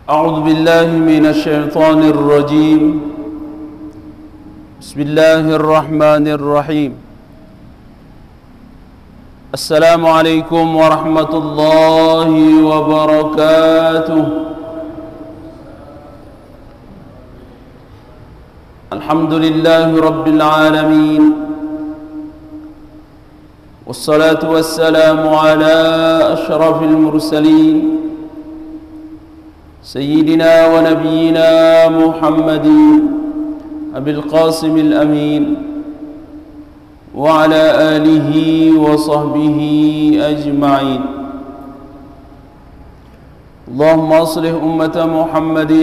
أعوذ بالله من الشيطان الرجيم. بسم الله الرحمن الرحيم. السلام عليكم ورحمة الله وبركاته. الحمد لله رب العالمين، والصلاة والسلام على أشرف المرسلين سيدنا ونبينا محمد أبي القاسم الأمين وعلى آله وصحبه أجمعين. اللهم أصلح أمة محمد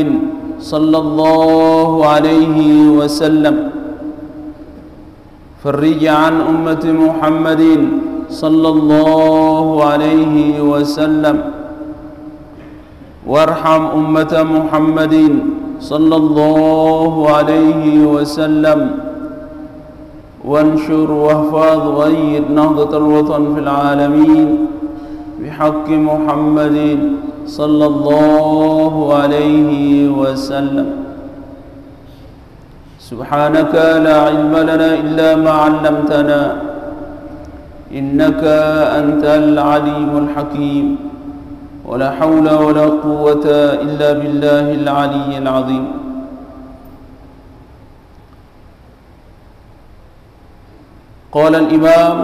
صلى الله عليه وسلم، فرج عن أمة محمد صلى الله عليه وسلم، وارحم أمة محمد صلى الله عليه وسلم، وانشر واحفظ وأيد نهضة الوطن في العالمين بحق محمد صلى الله عليه وسلم. سبحانك لا علم لنا إلا ما علمتنا إنك أنت العليم الحكيم، ولا حول ولا قوة إلا بالله العلي العظيم. قال الإمام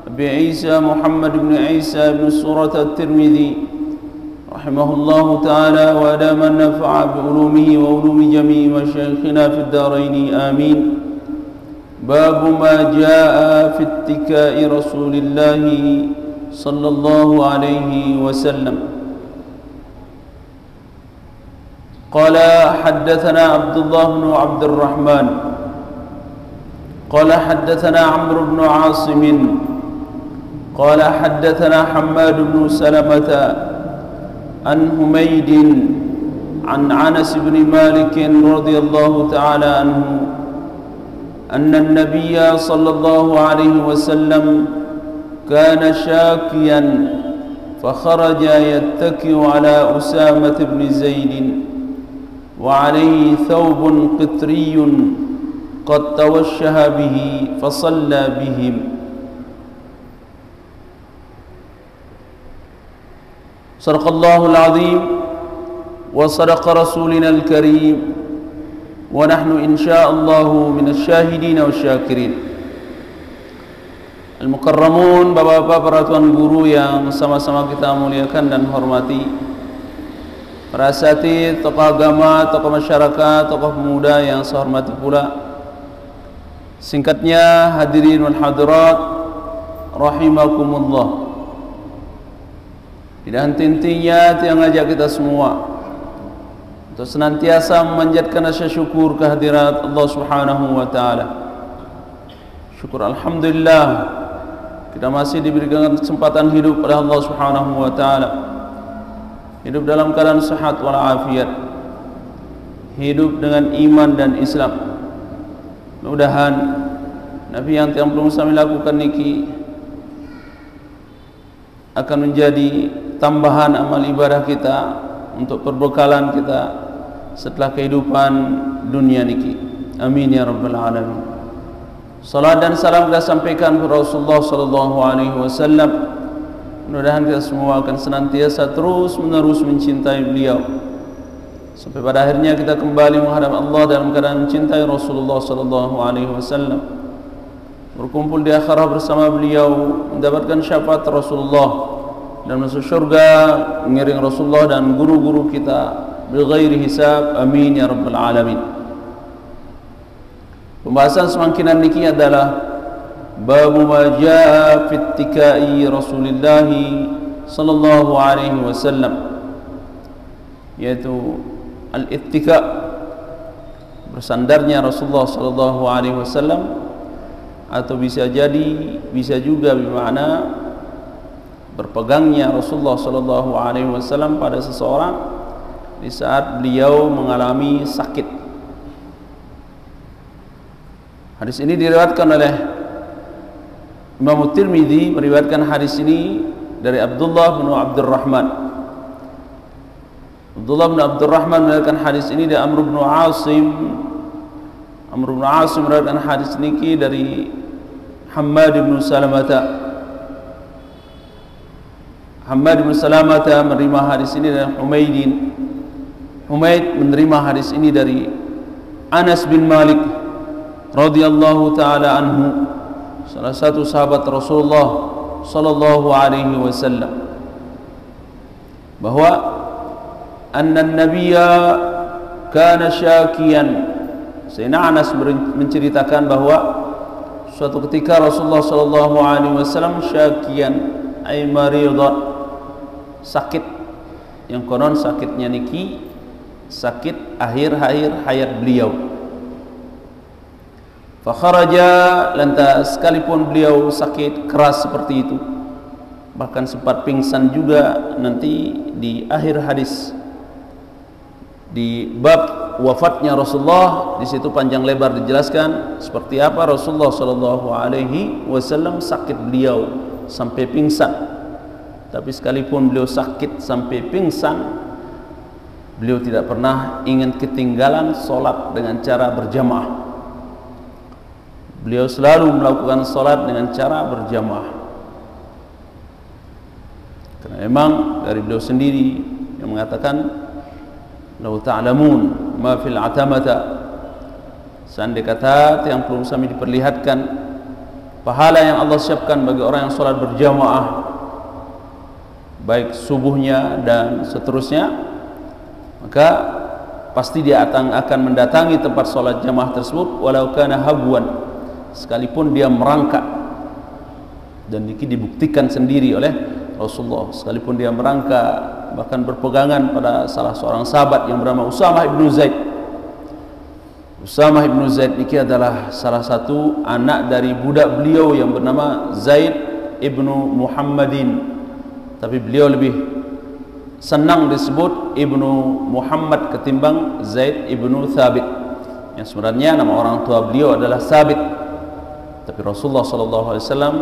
أبي عيسى محمد بن عيسى بن سورة الترمذي رحمه الله تعالى وأدام النفع بعلومه وعلوم جميع مشايخنا في الدارين آمين. باب ما جاء في اتكاء رسول الله صلى الله عليه وسلم. قال حدثنا عبد الله بن عبد الرحمن قال حدثنا عمرو بن عاصم قال حدثنا حماد بن سلمة عن حميد عن أنس بن مالك رضي الله تعالى عنه أن النبي صلى الله عليه وسلم كان شاكيا فخرج يتكئ على أسامة بن زيد وعليه ثوب قطري قد توشه به فصلى بهم. صدق الله العظيم وصدق رسولنا الكريم، ونحن إن شاء الله من الشاهدين والشاكرين. Al-Mukarramun, bapak-bapak, para tuan guru yang sama-sama kita muliakan dan hormati, para asatidz, tokoh agama, tokoh masyarakat, tokoh pemuda yang saya hormati pula. Singkatnya, hadirin wal hadirat rahimakumullah. Tidak henti-hentinya yang ngajak kita semua untuk senantiasa memanjatkan rasa syukur kehadirat Allah Subhanahu wa taala. Syukur alhamdulillah kita masih diberikan kesempatan hidup oleh Allah Subhanahu wa taala. Hidup dalam keadaan sehat walafiat. Hidup dengan iman dan Islam. Mudah-mudahan Nabi yang belum kami lakukan niki akan menjadi tambahan amal ibadah kita untuk perbekalan kita setelah kehidupan dunia niki. Amin ya rabbal alamin. Salat dan salam kita sampaikan kepada Rasulullah sallallahu alaihi wasallam. Mudah-mudahan kita semua akan senantiasa terus menerus mencintai beliau sampai pada akhirnya kita kembali menghadap Allah dalam keadaan mencintai Rasulullah sallallahu alaihi wasallam, berkumpul di akhirat bersama beliau, mendapatkan syafaat Rasulullah dan masuk syurga mengiring Rasulullah dan guru-guru kita bighairi hisab. Amin ya rabbal alamin. Pembahasan semangkinan niki adalah bab ma jaa fi ittikai Rasulullah sallallahu alaihi wasallam, yaitu al-ittika, bersandarnya Rasulullah sallallahu alaihi wasallam, atau bisa juga bermakna berpegangnya Rasulullah sallallahu alaihi wasallam pada seseorang di saat beliau mengalami sakit. Hadis ini diriwayatkan oleh Imam Tirmidzi, meriwayatkan hadis ini dari Abdullah bin Abdurrahman Abdullah bin Abdurrahman meriwayatkan hadis ini dari Amr bin Asim. Amr bin Asim meriwayatkan hadis ini dari Hammad bin Salamata. Hammad bin Salamata menerima hadis ini dari Humaydin. Humayd menerima hadis ini dari Anas bin Malik radhiyallahu taala anhu, salah satu sahabat Rasulullah sallallahu alaihi wasallam, bahwa anna an-nabiyya kana syakiyan. Sayyidina Anas menceritakan bahwa suatu ketika Rasulullah sallallahu alaihi wasallam syakiyan ay maridan, sakit, yang konon sakitnya niki sakit akhir-akhir hayat beliau. Fa kharaja, lantas sekalipun beliau sakit keras seperti itu, bahkan sempat pingsan juga nanti di akhir hadis di bab wafatnya Rasulullah. Di situ panjang lebar dijelaskan seperti apa Rasulullah sallallahu alaihi wasallam sakit beliau sampai pingsan. Tapi sekalipun beliau sakit sampai pingsan, beliau tidak pernah ingin ketinggalan solat dengan cara berjamaah. Beliau selalu melakukan solat dengan cara berjamaah, karena memang dari beliau sendiri yang mengatakan, "Lau ta'lamun ma fil atamata." Seandainya kata yang perlu kami diperlihatkan pahala yang Allah siapkan bagi orang yang solat berjamaah, baik subuhnya dan seterusnya, maka pasti dia akan mendatangi tempat solat jamaah tersebut walau kana habwan, sekalipun dia merangkak. Dan ini dibuktikan sendiri oleh Rasulullah, sekalipun dia merangkak, bahkan berpegangan pada salah seorang sahabat yang bernama Usamah ibnu Zaid. Usamah ibnu Zaid ini adalah salah satu anak dari budak beliau yang bernama Zaid ibnu Muhammadin, tapi beliau lebih senang disebut Ibnu Muhammad ketimbang Zaid ibnu Thabit, yang sebenarnya nama orang tua beliau adalah Thabit. Tapi Rasulullah SAW,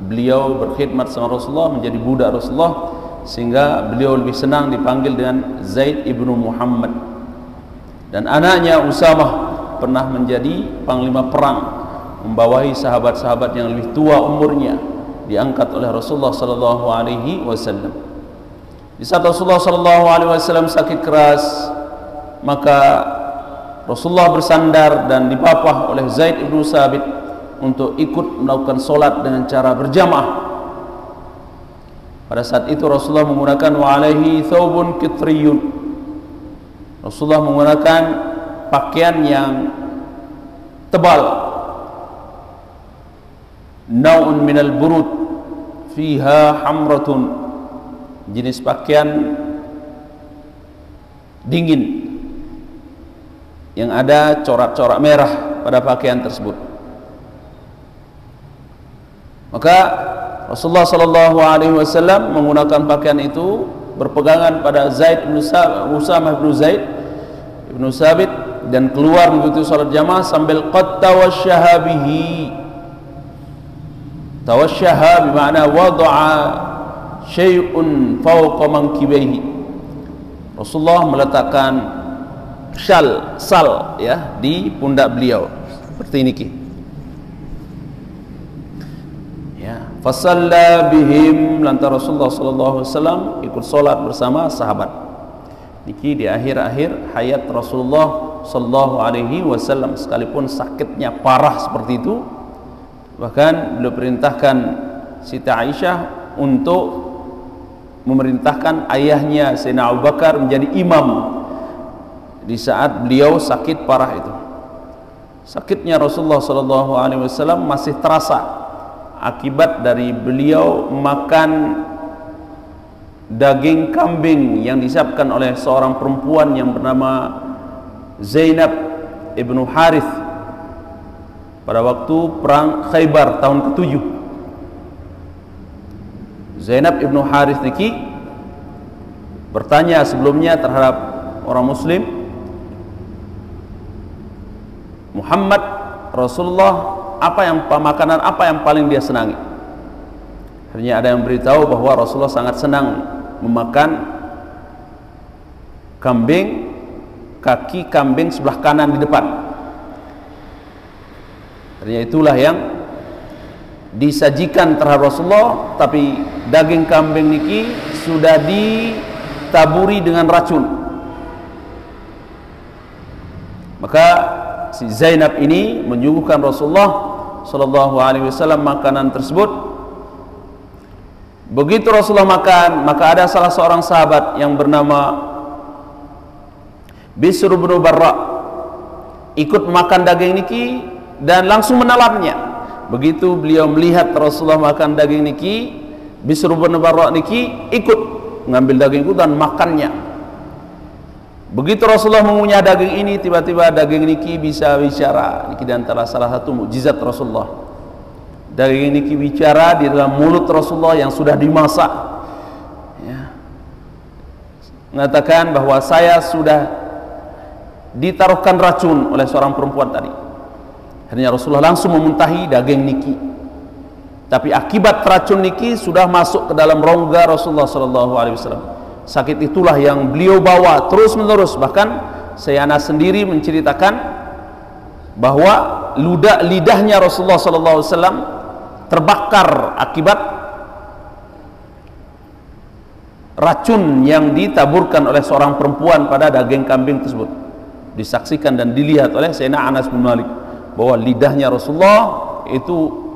beliau berkhidmat sama Rasulullah, menjadi budak Rasulullah, sehingga beliau lebih senang dipanggil dengan Zaid ibnu Muhammad. Dan anaknya Usamah pernah menjadi panglima perang, membawahi sahabat-sahabat yang lebih tua umurnya, diangkat oleh Rasulullah SAW. Di saat Rasulullah SAW sakit keras, maka Rasulullah bersandar dan dipapah oleh Zaid ibnu Thabit untuk ikut melakukan solat dengan cara berjamaah. Pada saat itu Rasulullah menggunakan wa alaihi thawbun kitriyun. Rasulullah menggunakan pakaian yang tebal, naun minal burud fiha hamratun, jenis pakaian dingin yang ada corak-corak merah pada pakaian tersebut. Maka Rasulullah SAW menggunakan pakaian itu, berpegangan pada Zaid bin Usamah bin Zaid bin Thabit, dan keluar mengikuti salat jamaah sambil qad tawashshaha bihi. Tawashshaha bermakna wada'a syai'un fawqa mankibaihi. Rasulullah meletakkan sal ya di pundak beliau seperti ini ki. Fasalla bihim, lantas Rasulullah SAW ikut solat bersama sahabat. Niki di akhir-akhir hayat Rasulullah SAW, sekalipun sakitnya parah seperti itu, bahkan beliau perintahkan Siti Aisyah untuk memerintahkan ayahnya Sayyidina Abu Bakar menjadi imam di saat beliau sakit parah itu. Sakitnya Rasulullah SAW masih terasa akibat dari beliau makan daging kambing yang disiapkan oleh seorang perempuan yang bernama Zainab ibnu Harith pada waktu perang Khaybar tahun ke-7. Zainab ibnu Harith niki bertanya sebelumnya terhadap orang muslim, Muhammad Rasulullah, makanan apa yang paling dia senangi? Akhirnya ada yang beritahu bahwa Rasulullah sangat senang memakan kambing, kaki kambing sebelah kanan di depan. Artinya itulah yang disajikan terhadap Rasulullah, tapi daging kambing niki sudah ditaburi dengan racun. Maka si Zainab ini menyuguhkan Rasulullah sallallahu alaihi wasallam makanan tersebut. Begitu Rasulullah makan, maka ada salah seorang sahabat yang bernama Bishr bin Barra ikut makan daging niki dan langsung menelannya. Begitu beliau melihat Rasulullah makan daging niki, Bishr bin Barra niki ikut mengambil daging itu dan makannya. Begitu Rasulullah mengunyah daging ini, tiba-tiba daging niki bisa bicara. Niki antara salah satu mukjizat Rasulullah. Daging niki bicara di dalam mulut Rasulullah yang sudah dimasak. Ya. Mengatakan bahwa saya sudah ditaruhkan racun oleh seorang perempuan tadi. Akhirnya Rasulullah langsung memuntahi daging niki. Tapi akibat racun niki sudah masuk ke dalam rongga Rasulullah sallallahu alaihi wasallam. Sakit itulah yang beliau bawa terus menerus. Bahkan Sayyidina sendiri menceritakan bahwa lidahnya Rasulullah sallallahu alaihi wasallam terbakar akibat racun yang ditaburkan oleh seorang perempuan pada daging kambing tersebut. Disaksikan dan dilihat oleh Sayyidina Anas bin Malik bahwa lidahnya Rasulullah itu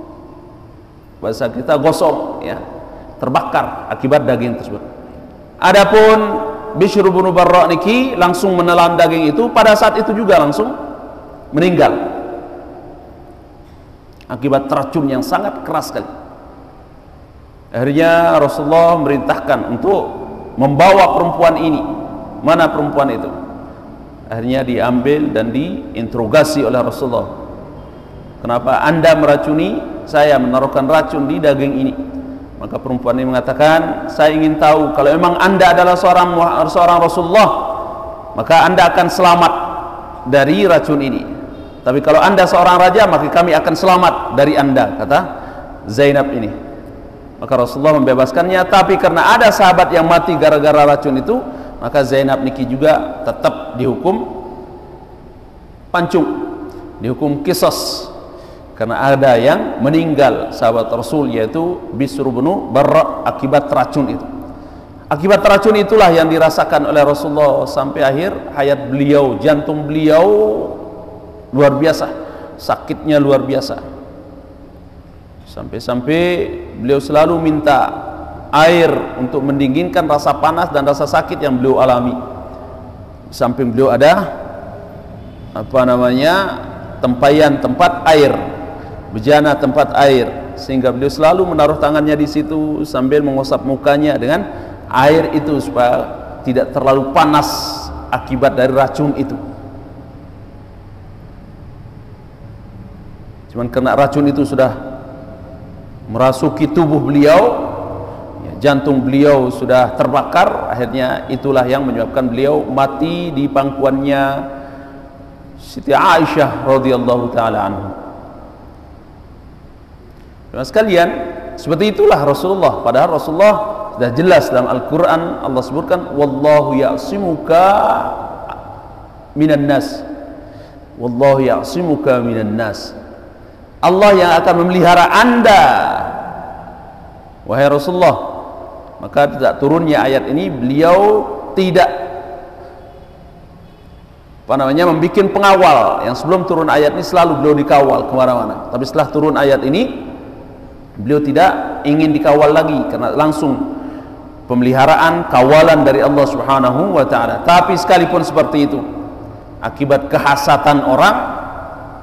bahasa kita gosong, ya, terbakar akibat daging tersebut. Adapun Bishr bin Barra niki langsung menelan daging itu, pada saat itu juga langsung meninggal akibat racun yang sangat keras sekali. Akhirnya Rasulullah merintahkan untuk membawa perempuan ini. Mana perempuan itu? Akhirnya diambil dan diinterogasi oleh Rasulullah. Kenapa Anda meracuni saya, menaruhkan racun di daging ini? Maka perempuan ini mengatakan, saya ingin tahu kalau memang Anda adalah seorang Rasulullah, maka Anda akan selamat dari racun ini. Tapi kalau Anda seorang raja, maka kami akan selamat dari Anda, kata Zainab ini. Maka Rasulullah membebaskannya. Tapi karena ada sahabat yang mati gara-gara racun itu, maka Zainab niki juga tetap dihukum pancung, dihukum qisas, karena ada yang meninggal sahabat Rasul, yaitu Bishr bin Barra akibat racun itu. Akibat racun itulah yang dirasakan oleh Rasulullah sampai akhir hayat beliau. Jantung beliau luar biasa, sakitnya luar biasa, sampai-sampai beliau selalu minta air untuk mendinginkan rasa panas dan rasa sakit yang beliau alami. Di samping beliau ada tempayan tempat air, bejana tempat air, sehingga beliau selalu menaruh tangannya di situ sambil mengusap mukanya dengan air itu supaya tidak terlalu panas akibat dari racun itu. Cuman karena racun itu sudah merasuki tubuh beliau, jantung beliau sudah terbakar, akhirnya itulah yang menyebabkan beliau mati di pangkuannya Siti Aisyah radhiyallahu taala anha. Teman sekalian, seperti itulah Rasulullah. Padahal Rasulullah sudah jelas dalam Al-Quran Allah sebutkan, wallahu ya'simuka minan nas, wallahu ya'simuka minan nas. Allah yang akan memelihara Anda, wahai Rasulullah. Maka tidak turunnya ayat ini, beliau tidak membuat pengawal. Yang sebelum turun ayat ini selalu beliau dikawal kemana-mana, tapi setelah turun ayat ini beliau tidak ingin dikawal lagi, karena langsung pemeliharaan, kawalan dari Allah Subhanahu wa ta'ala. Tapi sekalipun seperti itu, akibat kehasatan orang,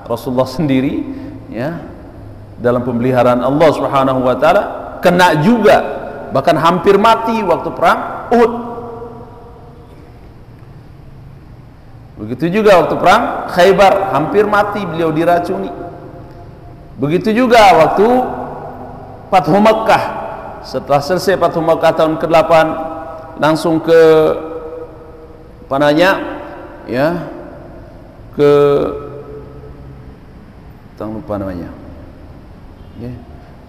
Rasulullah sendiri, ya, dalam pemeliharaan Allah Subhanahu wa ta'ala kena juga, bahkan hampir mati waktu perang Uhud. Begitu juga waktu perang Khaybar, hampir mati, beliau diracuni. Begitu juga waktu Fathu Makkah, setelah selesai Fathu Makkah tahun ke-8, langsung ke lupa namanya.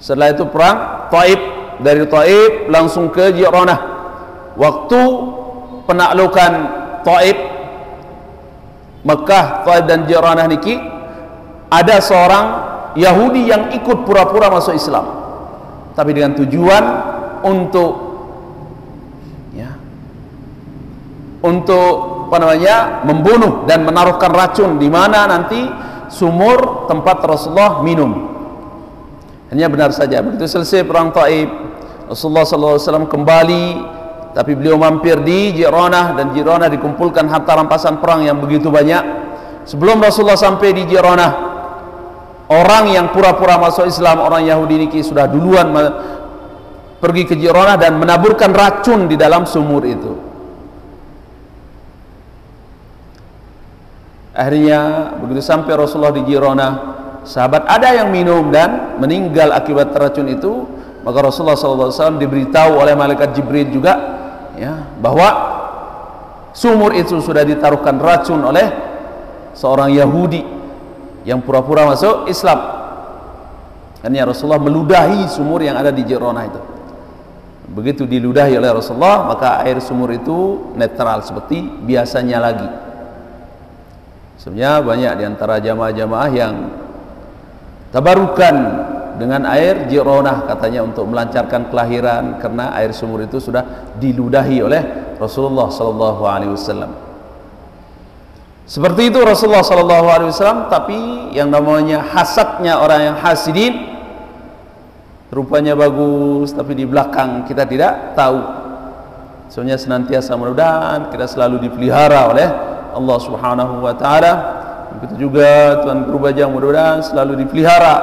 Setelah itu perang Taif, dari Taif langsung ke Ji'ranah. Waktu penaklukan Taif, Mekah, Taif dan Jiranah niki ada seorang Yahudi yang ikut pura-pura masuk Islam, tapi dengan tujuan untuk apa namanya, membunuh dan menaruhkan racun di mana nanti sumur tempat Rasulullah minum. Hanya benar saja begitu selesai perang Taif, Rasulullah SAW kembali, tapi beliau mampir di Jiranah, dan Jiranah dikumpulkan harta rampasan perang yang begitu banyak. Sebelum Rasulullah sampai di Jiranah, orang yang pura-pura masuk Islam, orang Yahudi niki sudah duluan pergi ke Jiranah dan menaburkan racun di dalam sumur itu. Akhirnya begitu sampai Rasulullah di Jiranah, sahabat ada yang minum dan meninggal akibat teracun itu. Maka Rasulullah SAW diberitahu oleh malaikat Jibril juga bahwa sumur itu sudah ditaruhkan racun oleh seorang Yahudi yang pura-pura masuk Islam. Akhirnya Rasulullah meludahi sumur yang ada di Jiranah itu. Begitu diludahi oleh Rasulullah, maka air sumur itu netral seperti biasanya lagi. Sebenarnya banyak di antara jamaah-jamaah yang tabarukan dengan air Jiranah, katanya untuk melancarkan kelahiran, karena air sumur itu sudah diludahi oleh Rasulullah SAW. Seperti itu Rasulullah SAW. Tapi yang namanya hasadnya orang yang hasidin, rupanya bagus tapi di belakang kita tidak tahu. Sebenarnya senantiasa mudah-mudahan kita selalu dipelihara oleh Allah Subhanahu wa taala. Begitu juga Tuan Guru Bajang mudah-mudahan selalu dipelihara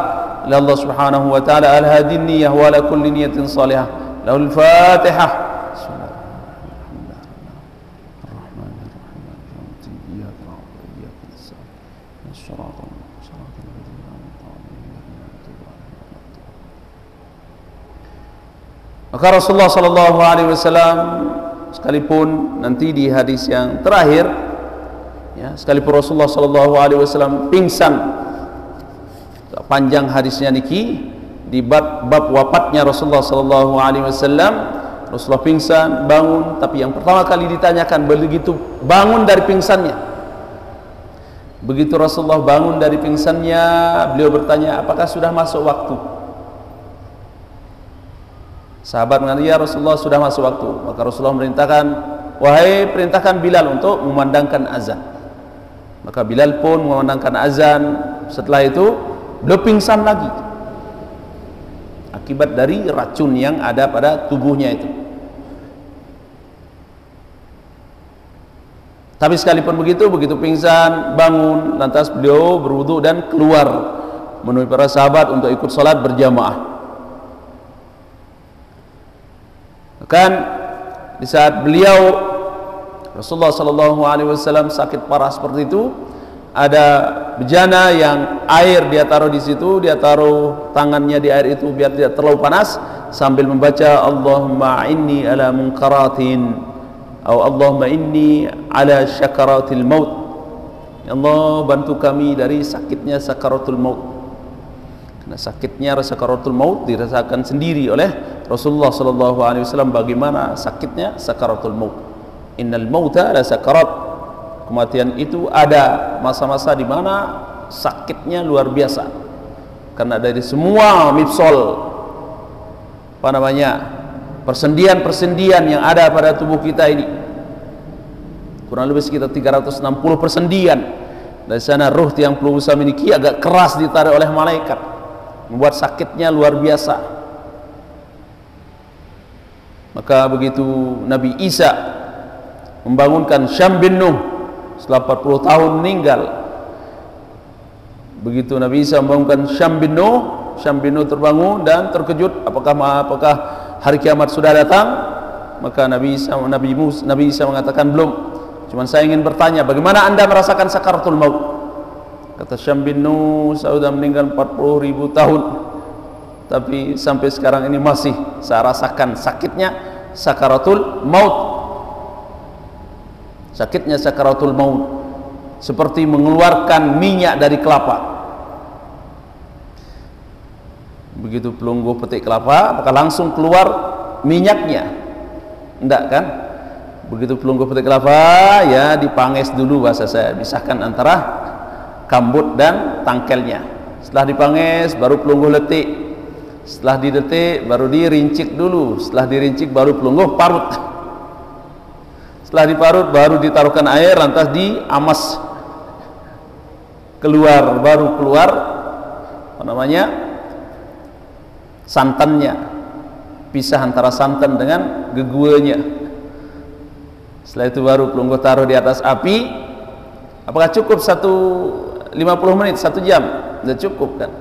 oleh Allah Subhanahu wa taala. Al-hadin niyah wa ala kulli niyatin salihah. Lahul Fatihah. Maka Rasulullah SAW sekalipun nanti di hadis yang terakhir, sekalipun Rasulullah SAW pingsan, panjang hadisnya niki di bab wafatnya Rasulullah SAW. Rasulullah pingsan, bangun, tapi yang pertama kali ditanyakan begitu bangun dari pingsannya. Begitu Rasulullah bangun dari pingsannya, beliau bertanya, apakah sudah masuk waktu? Sahabat mengatakan, ya Rasulullah sudah masuk waktu. Maka Rasulullah merintahkan, wahai perintahkan Bilal untuk memandangkan azan. Maka Bilal pun memandangkan azan. Setelah itu beliau pingsan lagi akibat dari racun yang ada pada tubuhnya itu. Tapi sekalipun begitu pingsan, bangun, lantas beliau berwudu dan keluar menemui para sahabat untuk ikut salat berjamaah. Bahkan di saat beliau Rasulullah SAW sakit parah seperti itu, ada bejana yang air dia taruh di situ, dia taruh tangannya di air itu biar tidak terlalu panas, sambil membaca Allahumma inni ala munkaratin, atau Allahumma inni ala syakaratil maut. Ya Allah, bantu kami dari sakitnya sakaratul maut. Karena sakitnya sakaratul maut dirasakan sendiri oleh Rasulullah SAW, bagaimana sakitnya sakaratul maut. Innal mauta la sakarat. Kematian itu ada masa-masa di mana sakitnya luar biasa. Karena dari semua mifsol, persendian-persendian yang ada pada tubuh kita ini, kurang lebih sekitar 360 persendian. Dari sana ruh yang perlu usaha miliki agak keras ditarik oleh malaikat, membuat sakitnya luar biasa. Maka begitu Nabi Isa membangunkan Syam bin Nuh setelah 40 tahun meninggal, begitu Nabi Isa membangunkan Syam bin Nuh terbangun dan terkejut, apakah hari kiamat sudah datang? Maka Nabi Isa mengatakan belum, cuma saya ingin bertanya, bagaimana anda merasakan sakaratul maut? Kata Syam bin Nuh, saya sudah meninggal 40.000 tahun, tapi sampai sekarang ini masih saya rasakan sakitnya sakaratul maut. Sakitnya sakaratul maut seperti mengeluarkan minyak dari kelapa. Begitu pelungguh petik kelapa, maka langsung keluar minyaknya. Enggak kan? Begitu pelungguh petik kelapa, ya dipanges dulu bahasa saya, pisahkan antara kambut dan tangkelnya. Setelah dipanges baru pelungguh letik. Setelah didetik baru dirincik dulu. Setelah dirincik baru pelungguh parut. Setelah diparut baru ditaruhkan air, lantas diamas keluar, baru keluar apa namanya, santannya. Pisah antara santan dengan geguenya. Setelah itu baru pelungguh taruh di atas api. Apakah cukup 50 menit, 1 jam? Tidak cukup kan?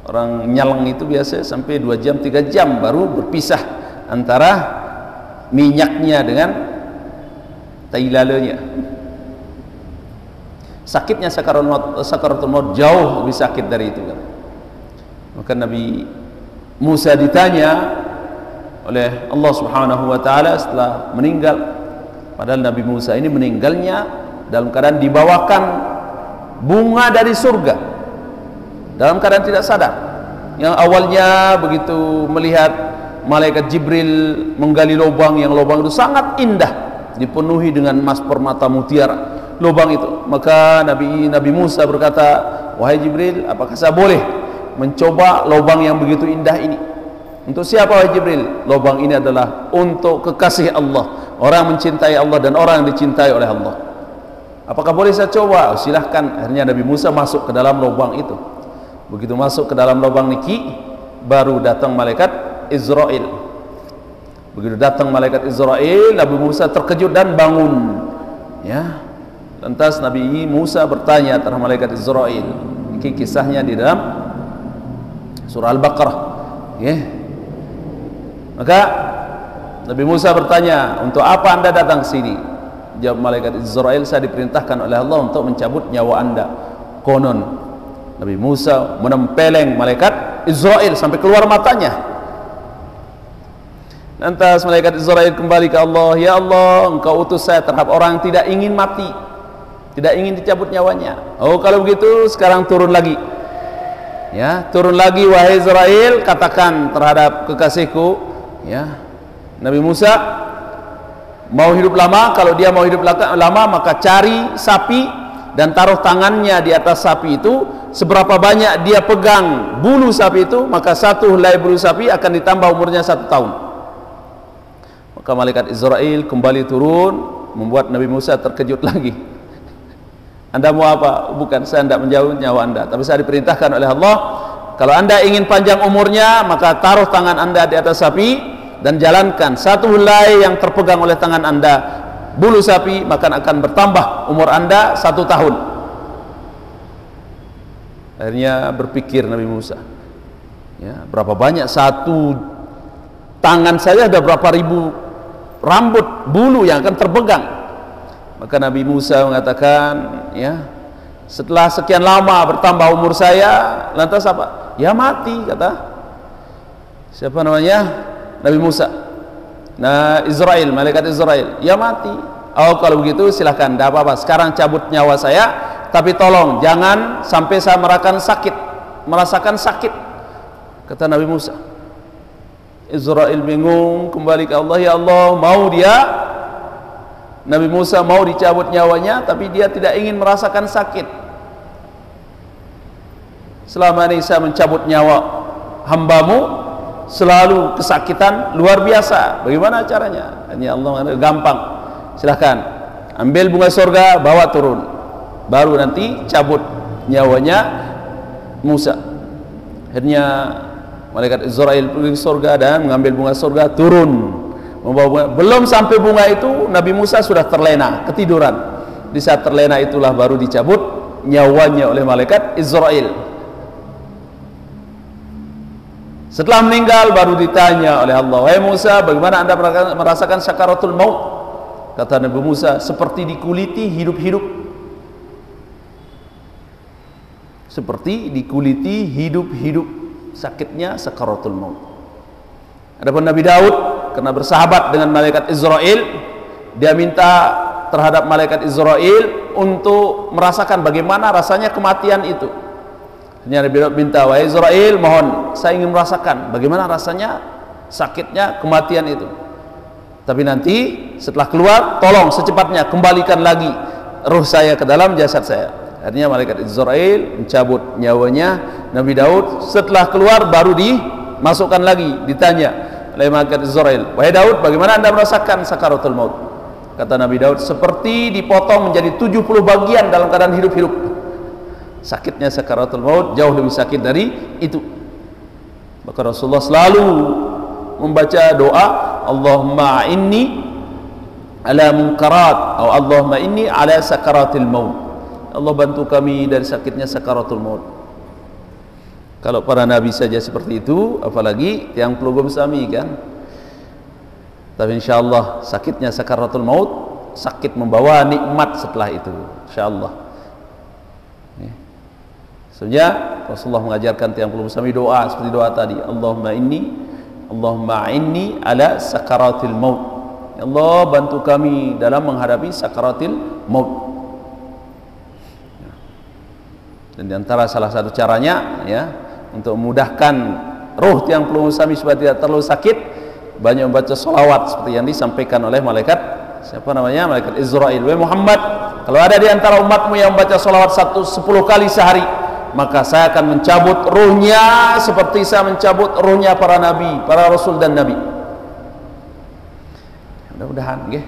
Orang nyalang itu biasa sampai 2 jam, 3 jam baru berpisah antara minyaknya dengan tai lalanya. Sakitnya sakaratul maut jauh lebih sakit dari itu kan? Maka Nabi Musa ditanya oleh Allah Subhanahu wa taala setelah meninggal. Padahal Nabi Musa ini meninggalnya dalam keadaan dibawakan bunga dari surga, dalam keadaan tidak sadar. Yang awalnya begitu melihat malaikat Jibril menggali lubang, yang lubang itu sangat indah, dipenuhi dengan emas, permata, mutiara lubang itu. Maka Nabi Musa berkata, wahai Jibril, apakah saya boleh mencoba lubang yang begitu indah ini? Untuk siapa wahai Jibril? Lubang ini adalah untuk kekasih Allah, orang mencintai Allah dan orang yang dicintai oleh Allah. Apakah boleh saya coba? Silahkan. Akhirnya Nabi Musa masuk ke dalam lubang itu. Begitu masuk ke dalam lubang niki, baru datang malaikat Israel. Begitu datang malaikat Israel, Nabi Musa terkejut dan bangun. Ya. Lantas Nabi Musa bertanya terhadap malaikat Israel. Ini kisahnya di dalam surah Al-Baqarah. Ya. Maka Nabi Musa bertanya, untuk apa anda datang ke sini? Jawab malaikat Israel, saya diperintahkan oleh Allah untuk mencabut nyawa anda. Konon Nabi Musa menempeleng malaikat Israel sampai keluar matanya. Lantas malaikat Israel kembali ke Allah, ya Allah, engkau utus saya terhadap orang yang tidak ingin mati, tidak ingin dicabut nyawanya. Oh kalau begitu sekarang turun lagi. Ya, turun lagi wahai Israel, katakan terhadap kekasihku, ya, Nabi Musa, mau hidup lama. Kalau dia mau hidup lama, maka cari sapi dan taruh tangannya di atas sapi itu. Seberapa banyak dia pegang bulu sapi itu, maka 1 helai bulu sapi akan ditambah umurnya 1 tahun. Maka malaikat Israel kembali turun, membuat Nabi Musa terkejut lagi. Anda mau apa? Bukan, saya tidak menjauh nyawa anda, tapi saya diperintahkan oleh Allah, kalau anda ingin panjang umurnya, maka taruh tangan anda di atas sapi dan jalankan 1 helai yang terpegang oleh tangan anda bulu sapi, maka akan bertambah umur anda 1 tahun. Akhirnya berpikir Nabi Musa, ya, berapa banyak 1 tangan saja ada berapa ribu rambut bulu yang akan terpegang. Maka Nabi Musa mengatakan, ya, setelah sekian lama bertambah umur saya, lantas apa? Ya mati, kata siapa namanya? Nabi Musa. Nah, Israel, malaikat Israel, ya mati. Oh kalau begitu silahkan, tidak apa-apa, sekarang cabut nyawa saya, tapi tolong jangan sampai saya merasakan sakit, kata Nabi Musa. Israel bingung, kembali ke Allah, ya Allah, mau dia, Nabi Musa mau dicabut nyawanya, tapi dia tidak ingin merasakan sakit. Selama ini saya mencabut nyawa hambamu, selalu kesakitan luar biasa. Bagaimana caranya? Hanya Allah, gampang. Silahkan ambil bunga surga, bawa turun, baru nanti cabut nyawanya Musa. Akhirnya malaikat Israel pergi ke surga dan mengambil bunga surga, turun membawa bunga. Belum sampai bunga itu, Nabi Musa sudah terlena, ketiduran. Di saat terlena itulah baru dicabut nyawanya oleh malaikat Israel. Setelah meninggal baru ditanya oleh Allah, wahai Musa, bagaimana anda merasakan sakaratul maut? Kata Nabi Musa, seperti dikuliti hidup-hidup. Seperti dikuliti hidup-hidup, sakitnya sakaratul maut. Adapun Nabi Daud, karena bersahabat dengan malaikat Israel, dia minta terhadap malaikat Israel untuk merasakan bagaimana rasanya kematian itu. Hanya Nabi Daud minta, wahai Israel, mohon saya ingin merasakan bagaimana rasanya sakitnya kematian itu. Tapi nanti setelah keluar, tolong secepatnya kembalikan lagi ruh saya ke dalam jasad saya. Artinya malaikat Israel mencabut nyawanya Nabi Daud. Setelah keluar baru dimasukkan lagi, ditanya oleh malaikat Israel, wahai Daud, bagaimana anda merasakan sakaratul maut? Kata Nabi Daud, seperti dipotong menjadi 70 bagian dalam keadaan hidup-hidup. Sakitnya sakaratul maut jauh lebih sakit dari itu. Maka Rasulullah selalu membaca doa, Allahumma inni ala munkarat, atau Allahumma inni ala sakaratil maut. Allah bantu kami dari sakitnya sakaratul maut. Kalau para nabi saja seperti itu, apalagi yang pelugum sami kan. Tapi insyaallah sakitnya sakaratul maut sakit membawa nikmat setelah itu, insyaallah. Sebenarnya Rasulullah mengajarkan tiang pelugum sami doa seperti doa tadi, Allahumma inni ala sakaratil maut. Ya Allah, bantu kami dalam menghadapi sakaratil maut. Dan diantara salah satu caranya ya untuk memudahkan ruh tiang pelugum sami supaya tidak terlalu sakit, banyak membaca salawat seperti yang disampaikan oleh malaikat siapa namanya, malaikat Israel. Wahai Muhammad, kalau ada di antara umatmu yang membaca salawat 10 kali sehari, maka saya akan mencabut ruhnya seperti saya mencabut ruhnya para nabi, para rasul dan nabi. Mudah-mudahan nggih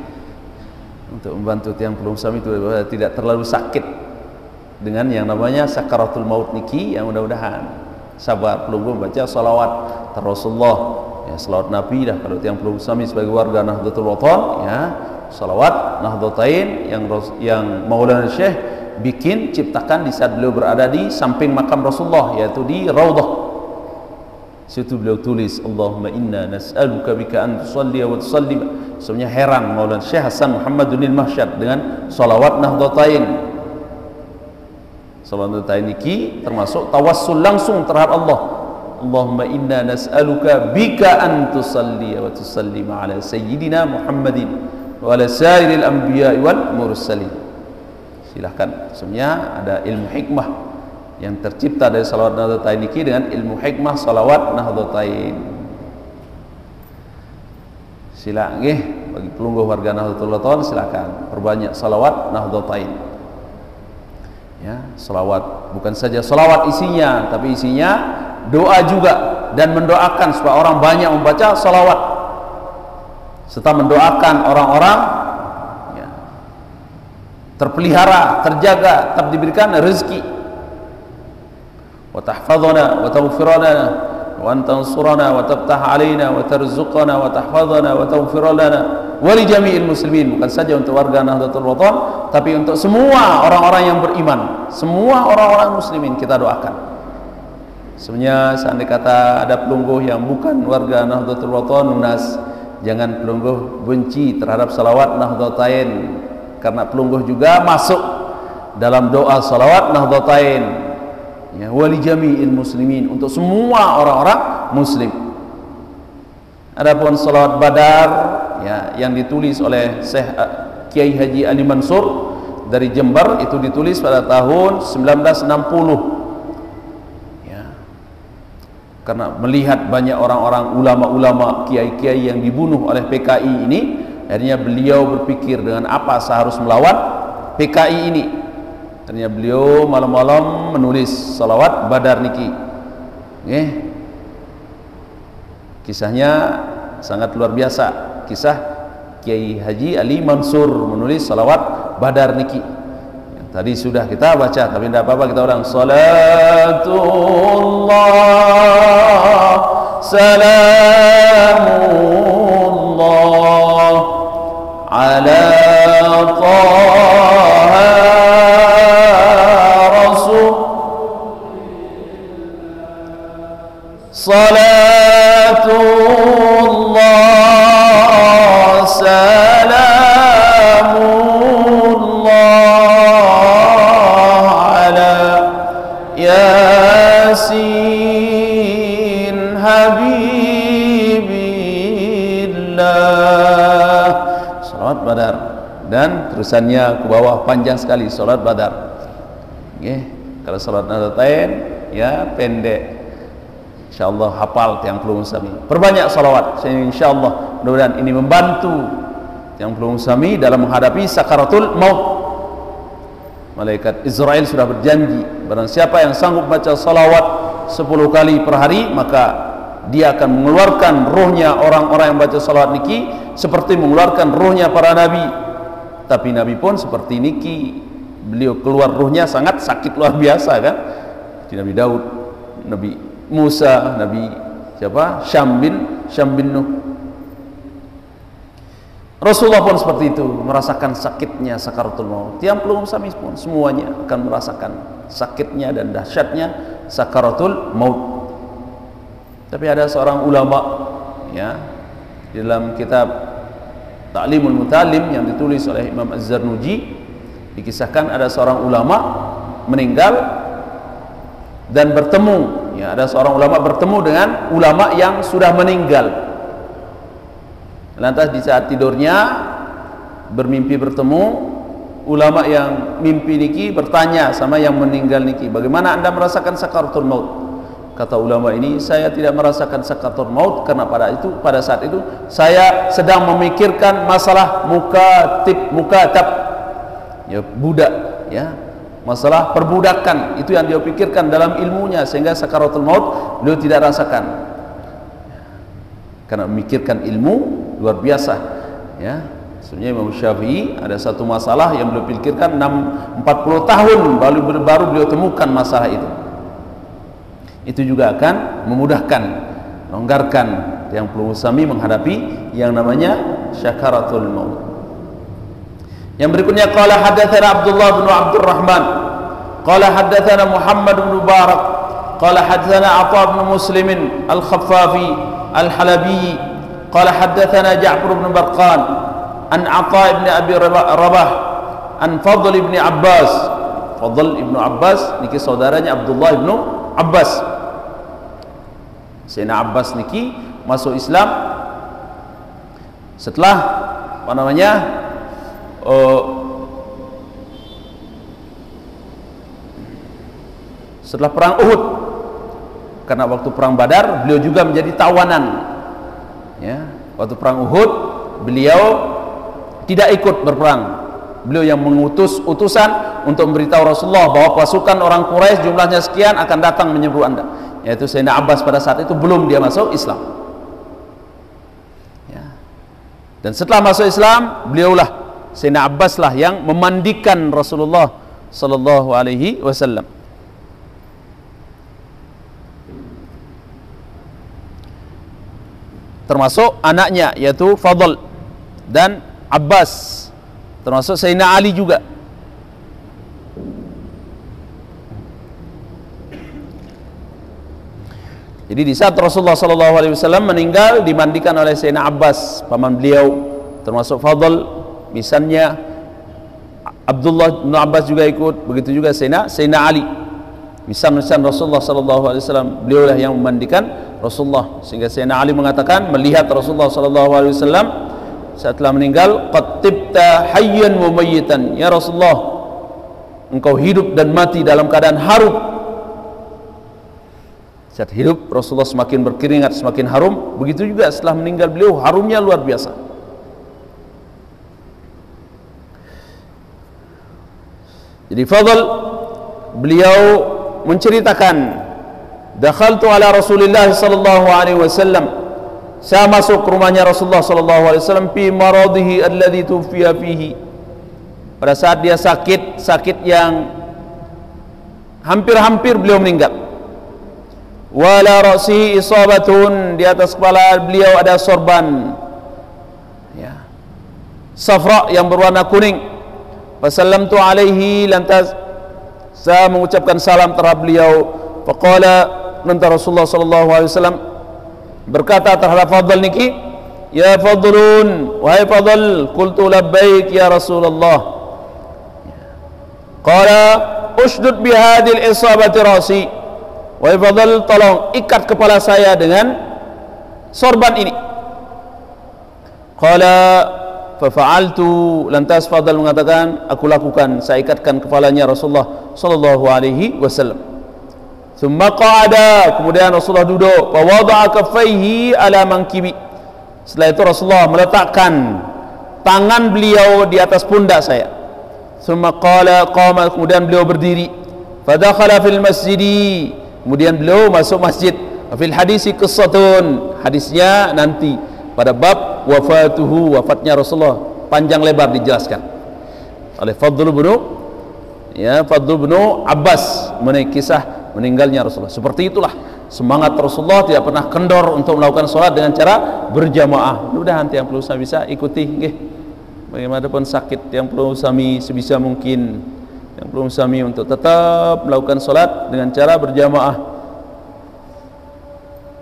untuk membantu tiang pelugum sami itu tidak terlalu sakit dengan yang namanya sakaratul maut niki. Yang mudah-mudahan sabar pelugum baca salawat Rasulullah ya, salawat Nabi dah. Kalau tiang pelugum sami sebagai warga Nahdlatul Wathon ya, salawat Nahdlatain yang Maulana Syekh bikin, ciptakan di saat beliau berada di samping makam Rasulullah, yaitu di Raudhah. Situ beliau tulis, Allahumma inna nas'aluka bika an tusalli wa tusallim. Sebenarnya heran Maulana Syekh Hasan Muhammadunil Mahsyad dengan salawat Nahdlatain. Salawat Nahdlatain ini termasuk tawassul langsung terhadap Allah. Allahumma inna nas'aluka bika an tusalli wa tusallim ala sayyidina Muhammadin wa ala sairil anbiya'i wal mursalin. Silahkan, sebenarnya ada ilmu hikmah yang tercipta dari salawat Nahdlatain ini dengan ilmu hikmah salawat Nahdlatain. Silakan nggih bagi pelungguh warga Nahdlatul Wathon, silakan perbanyak salawat Nahdlatain. Ya, salawat bukan saja salawat isinya, tapi isinya doa juga, dan mendoakan supaya orang banyak membaca salawat serta mendoakan orang-orang ya, terpelihara, terjaga, tetap diberikan rezeki. Wa tahfazana wa taghfirana wa tansurana wa taftah alaina wa tarzuqana wa tahfazana wa taghfir lana wa li jami'il muslimin. Bukan saja untuk warga Nahdlatul Wathon, tapi untuk semua orang-orang yang beriman, semua orang-orang muslimin kita doakan. Sebenarnya seandainya kata ada pelungguh yang bukan warga Nahdlatul Wathon, Unas, jangan pelungguh benci terhadap salawat Nahdlatain, karena pelungguh juga masuk dalam doa salawat Nahdlatain ya, wali jami'il muslimin, untuk semua orang-orang muslim. Adapun salawat Badar ya, yang ditulis oleh Syekh Kiai Haji Ali Mansur dari Jember, itu ditulis pada tahun 1960 ya, karena melihat banyak orang-orang ulama-ulama, kiai-kiai yang dibunuh oleh PKI ini, akhirnya beliau berpikir dengan apa saya harus melawan PKI ini. Akhirnya beliau malam-malam menulis salawat Badar niki. Kisahnya sangat luar biasa, kisah Kiai Haji Ali Mansur menulis salawat Badar niki. Yang tadi sudah kita baca, tapi tidak apa-apa kita ulang. Salatullah salamullah ala Taha Salatullah salamullah ala Yasin Habibillah. Salat Badar, dan terusannya ke bawah panjang sekali, salat Badar. Kalau salat Nahdlatain ya pendek. Insyaallah hafal Tiang Pelung Sami. Perbanyak salawat. Insyaallah mudah-mudahan ini membantu Tiang Pelung Sami dalam menghadapi sakaratul maut. Malaikat Israel sudah berjanji, barang siapa yang sanggup baca salawat 10 kali per hari, maka dia akan mengeluarkan rohnya orang-orang yang baca salawat niki seperti mengeluarkan rohnya para nabi. Tapi nabi pun seperti niki, beliau keluar rohnya sangat sakit luar biasa kan. Nabi Daud, Nabi Musa, Nabi siapa? Syam bin Nuh. Rasulullah pun seperti itu, merasakan sakitnya sakaratul maut. Tiang Pelung Sami pun semuanya akan merasakan sakitnya dan dahsyatnya sakaratul maut. Tapi ada seorang ulama ya, di dalam kitab Ta'limul Mutalim yang ditulis oleh Imam Az-Zarnuji, dikisahkan ada seorang ulama meninggal dan bertemu, ya, ada seorang ulama bertemu dengan ulama yang sudah meninggal. Lantas di saat tidurnya bermimpi bertemu, ulama yang mimpi niki bertanya sama yang meninggal niki, bagaimana anda merasakan sakaratul maut? Kata ulama ini, saya tidak merasakan sakaratul maut karena pada saat itu saya sedang memikirkan masalah mukatab, ya, budak, ya, masalah perbudakan, itu yang dia pikirkan dalam ilmunya, sehingga sakaratul maut beliau tidak rasakan karena memikirkan ilmu luar biasa, ya. Sebenarnya Imam Syafi'i ada satu masalah yang beliau pikirkan 40 tahun baru beliau temukan masalah itu. Itu juga akan memudahkan, longgarkan Tiang Pelung Sami menghadapi yang namanya sakaratul maut. Yang berikutnya, qala hadatsana Abdullah bin Abdurrahman, qala hadatsana Muhammad bin Mubarak, qala hadatsana Atha bin Muslimin al-Khaffafi al-Halabi, qala hadatsana Ja'far bin Barqan an Atha bin Abi Rabah an Fadl bin Abbas. Fadl bin Abbas niki saudaranya Abdullah bin Abbas. Sayyidina Abbas niki masuk Islam setelah apa namanya setelah perang Uhud, karena waktu perang Badar beliau juga menjadi tawanan, ya. Waktu perang Uhud beliau tidak ikut berperang, beliau yang mengutus utusan untuk memberitahu Rasulullah bahwa pasukan orang Quraisy jumlahnya sekian akan datang menyerbu anda, yaitu Sayyidina Abbas. Pada saat itu belum dia masuk Islam, ya. Dan setelah masuk Islam, beliaulah Sayyidina Abbas lah yang memandikan Rasulullah sallallahu alaihi wasallam. Termasuk anaknya yaitu Fadl dan Abbas, termasuk Sayyidina Ali juga. Jadi di saat Rasulullah SAW meninggal, dimandikan oleh Sayyidina Abbas, paman beliau, termasuk Fadl, misalnya Abdullah bin Abbas juga ikut, begitu juga Sayyidina Ali. Misal-misal Rasulullah SAW, beliau lah yang memandikan Rasulullah, sehingga Sayyidina Ali mengatakan melihat Rasulullah SAW setelah meninggal, qad tibta hayyan wa mayyitan, ya Rasulullah, engkau hidup dan mati dalam keadaan harum. Saat hidup Rasulullah semakin berkeringat, semakin harum, begitu juga setelah meninggal beliau harumnya luar biasa. Jadi Fadl beliau menceritakan, dakhaltu ala Rasulillah sallallahu alaihi wasallam, saya masuk ke rumahnya Rasulullah sallallahu alaihi wasallam fi maradihi alladhi tufiya fihi, pada saat dia sakit yang hampir-hampir beliau meninggal. Wala ra'sihi isabatun, di atas kepala beliau ada sorban, ya, safra yang berwarna kuning. Fasallamtu alaihi, lantas saya mengucapkan salam terhadap beliau. Faqala, lantas Rasulullah sallallahu alaihi wasallam berkata terhadap Fadl niki, ya Fadlun, wahai Fadl. Qultu labbaik ya Rasulullah. Qala ushdud bihadil isabati ra'si, wahai Fadl, tolong ikat kepala saya dengan sorban ini. Qala fafa'altu, lantas Fadl mengatakan, aku lakukan, saya ikatkan kepalanya Rasulullah sallallahu alaihi wasallam. Thumma qa'ada, kemudian Rasulullah duduk, fa wada'a kaffaihi ala mankibi. Setelah itu Rasulullah meletakkan tangan beliau di atas pundak saya. Thumma qala qama, kemudian beliau berdiri. Fa dakhala fil masjidi, kemudian beliau masuk masjid. Fil hadisi qissatun, hadisnya nanti pada bab wafatuhu, wafatnya Rasulullah, panjang lebar dijelaskan oleh Fadl bin Abbas mengenai kisah meninggalnya Rasulullah. Seperti itulah semangat Rasulullah, tidak pernah kendor untuk melakukan sholat dengan cara berjamaah. Mudah-mudahan yang perlu saya bisa ikuti nggih. Bagaimanapun sakit, yang perlu sami sebisa mungkin, yang perlu sami untuk tetap melakukan sholat dengan cara berjamaah.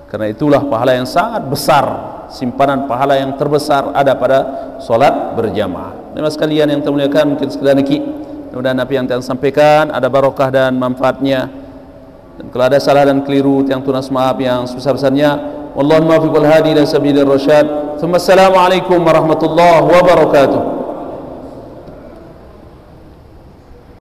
Karena itulah pahala yang sangat besar, simpanan pahala yang terbesar ada pada solat berjamaah. Teman sekalian yang termuliakan, mungkin sekedar niki, mudah-mudahan apa yang saya sampaikan ada barokah dan manfaatnya. Dan kalau ada salah dan keliru, yang tunas maaf yang sebesar-besarnya. Wallahu muwaffiq wal hadi ila sabilir rasyad. Assalamualaikum warahmatullahi wabarakatuh.